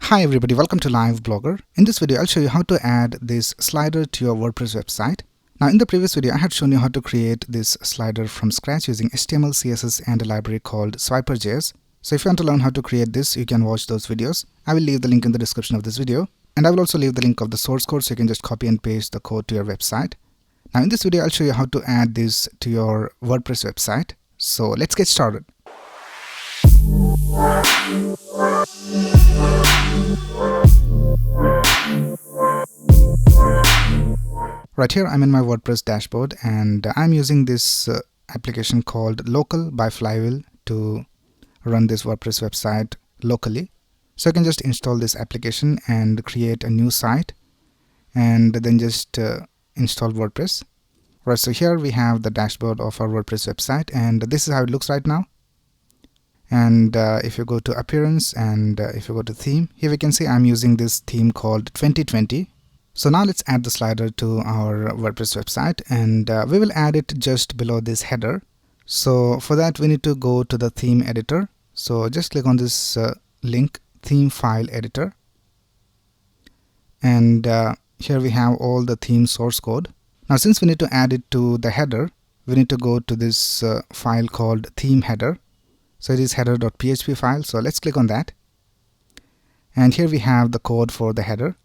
Hi everybody, welcome to Live Blogger. In this video, I'll show you how to add this slider to your WordPress website. Now in the previous video, I had shown you how to create this slider from scratch using HTML, CSS and a library called Swiper.js. So if you want to learn how to create this, you can watch those videos. I will leave the link in the description of this video. And I will also leave the link of the source code so you can just copy and paste the code to your website. Now in this video, I'll show you how to add this to your WordPress website. So let's get started. Right here, I'm in my WordPress dashboard and I'm using this application called Local by Flywheel to run this WordPress website locally. So I can just install this application and create a new site and then just install WordPress. Right, so here we have the dashboard of our WordPress website and this is how it looks right now. And if you go to appearance and if you go to theme, here we can see I'm using this theme called 2020. So now let's add the slider to our WordPress website and we will add it just below this header. So for that we need to go to the theme editor. So just click on this link, theme file editor. And here we have all the theme source code. Now since we need to add it to the header, we need to go to this file called theme header. So it is header.php file. So let's click on that. And here we have the code for the header.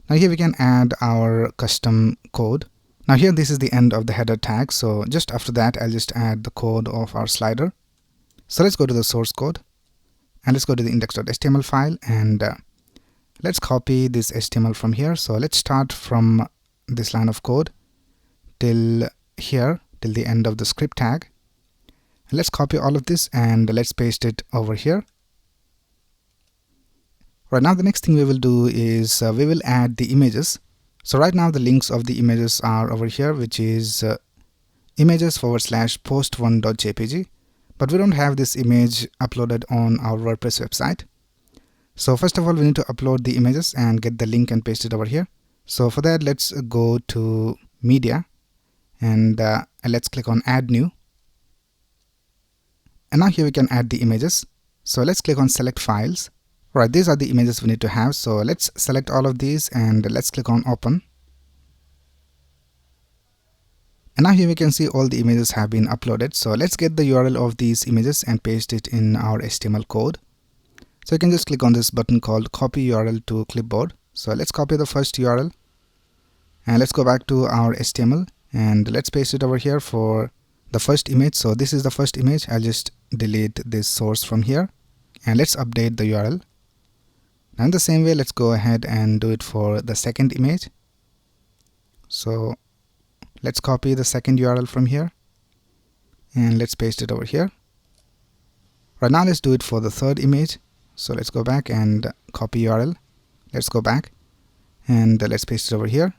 Now here we can add our custom code. Now here this is the end of the header tag. So just after that I'll just add the code of our slider. So let's go to the source code and let's go to the index.html file and let's copy this HTML from here. So let's start from this line of code till here, till the end of the script tag. Let's copy all of this and let's paste it over here. Right now the next thing we will do is we will add the images. So right now the links of the images are over here, which is images/post1.jpg, but we don't have this image uploaded on our WordPress website. So first of all we need to upload the images and get the link and paste it over here. So for that let's go to media and let's click on add new. And now here we can add the images. So let's click on select files. Right, these are the images we need to have. So let's select all of these and let's click on open. And now here we can see all the images have been uploaded. So let's get the URL of these images and paste it in our HTML code. So you can just click on this button called copy URL to clipboard. So let's copy the first URL and let's go back to our HTML and let's paste it over here for the first image. So this is the first image. I'll just delete this source from here and let's update the URL. And the same way let's go ahead and do it for the second image. So let's copy the second URL from here and let's paste it over here. Right now let's do it for the third image. So let's go back and copy URL. Let's go back and let's paste it over here.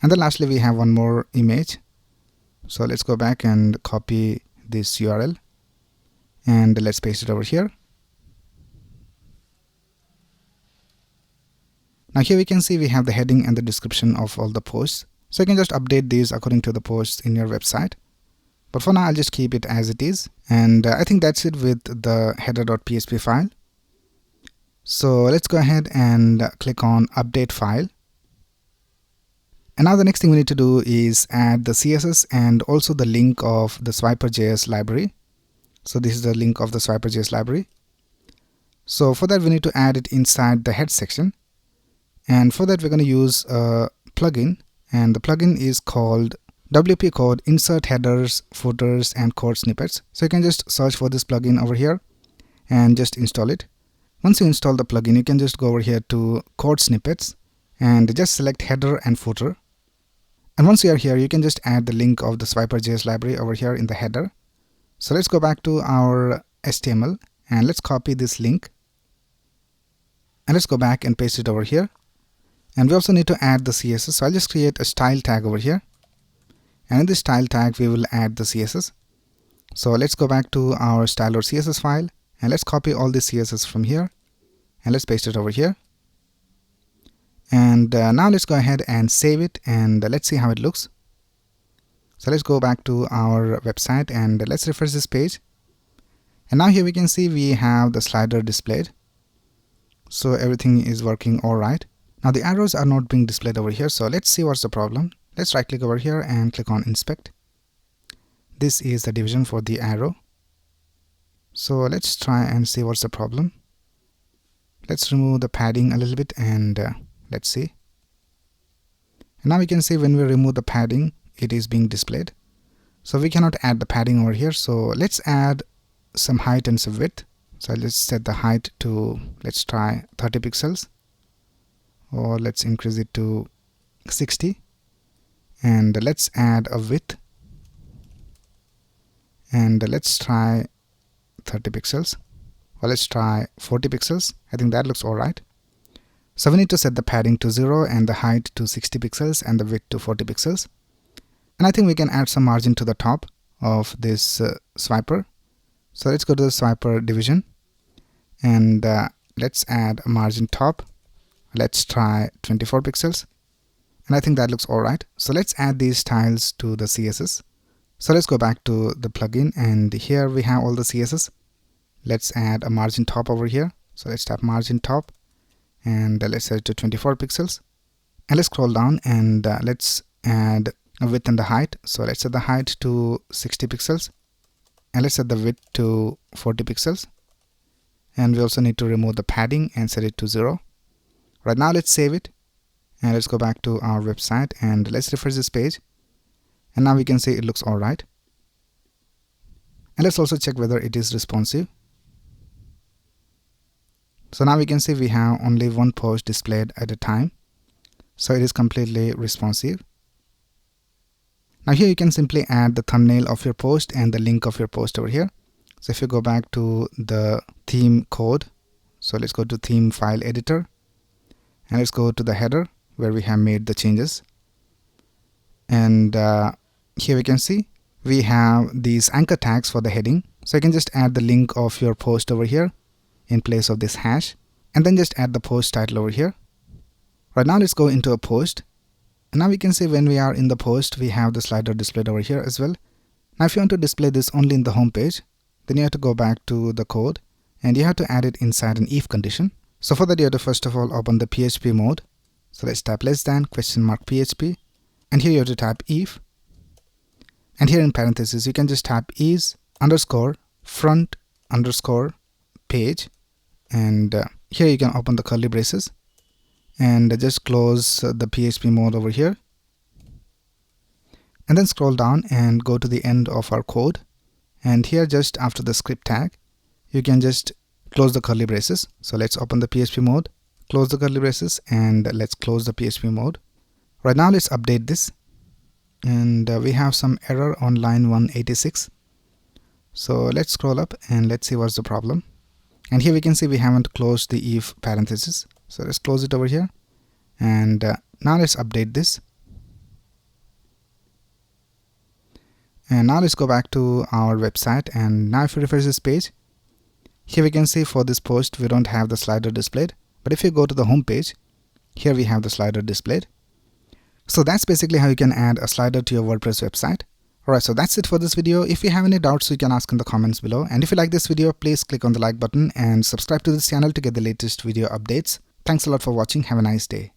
And then lastly we have one more image. So let's go back and copy this URL and let's paste it over here. Now here we can see we have the heading and the description of all the posts. So you can just update these according to the posts in your website. But for now I'll just keep it as it is. And I think that's it with the header.php file. So let's go ahead and click on update file. And now the next thing we need to do is add the CSS and also the link of the Swiper.js library. So this is the link of the Swiper.js library. So for that we need to add it inside the head section. And for that we're going to use a plugin, and the plugin is called WP Code Insert Headers, Footers and Code Snippets. So you can just search for this plugin over here and just install it. Once you install the plugin, you can just go over here to Code Snippets and just select header and footer. And once you are here, you can just add the link of the Swiper.js library over here in the header. So let's go back to our HTML and let's copy this link. And let's go back and paste it over here. And we also need to add the CSS. So I'll just create a style tag over here. And in this style tag, we will add the CSS. So let's go back to our style.css file and let's copy all the CSS from here and let's paste it over here. And now let's go ahead and save it and let's see how it looks. So let's go back to our website and let's refresh this page. And now here we can see we have the slider displayed. So everything is working alright. Now the arrows are not being displayed over here, so let's see what's the problem. Let's right click over here and click on inspect. This is the division for the arrow. So let's try and see what's the problem. Let's remove the padding a little bit and let's see. And now we can see when we remove the padding, it is being displayed. So we cannot add the padding over here. So let's add some height and some width. So let's set the height to, let's try 30 pixels, or let's increase it to 60. And let's add a width, and let's try 30 pixels, or let's try 40 pixels. I think that looks alright. So we need to set the padding to 0 and the height to 60 pixels and the width to 40 pixels. And I think we can add some margin to the top of this swiper. So let's go to the swiper division and let's add a margin top. Let's try 24 pixels. And I think that looks alright. So let's add these styles to the CSS. So let's go back to the plugin, and here we have all the CSS. Let's add a margin top over here. So let's tap margin top and let's set it to 24 pixels. And let's scroll down and let's add a width and the height. So let's set the height to 60 pixels and let's set the width to 40 pixels. And we also need to remove the padding and set it to 0. Right now let's save it and let's go back to our website and let's refresh this page. And now we can see it looks alright. And let's also check whether it is responsive. So now we can see we have only one post displayed at a time. So it is completely responsive. Now here you can simply add the thumbnail of your post and the link of your post over here. So if you go back to the theme code, so let's go to theme file editor and let's go to the header where we have made the changes. And here we can see we have these anchor tags for the heading. So you can just add the link of your post over here in place of this hash, and then just add the post title over here. Right now let's go into a post, and now we can see when we are in the post we have the slider displayed over here as well. Now if you want to display this only in the home page, then you have to go back to the code and you have to add it inside an if condition. So for that you have to first of all open the PHP mode. So let's type less than $PHP, and here you have to type if, and here in parentheses you can just type is underscore front underscore page, and here you can open the curly braces and just close the PHP mode over here, and then scroll down and go to the end of our code, and here just after the script tag you can just close the curly braces. So let's open the PHP mode, close the curly braces, and let's close the PHP mode. Right now let's update this, and we have some error on line 186. So let's scroll up and let's see what's the problem. And here we can see we haven't closed the if parenthesis. So let's close it over here, and now let's update this. And now let's go back to our website, and now if you refresh this page, here we can see for this post we don't have the slider displayed, but if you go to the home page, here we have the slider displayed. So that's basically how you can add a slider to your WordPress website. Alright, so that's it for this video. If you have any doubts, you can ask in the comments below. And if you like this video, please click on the like button and subscribe to this channel to get the latest video updates. Thanks a lot for watching. Have a nice day.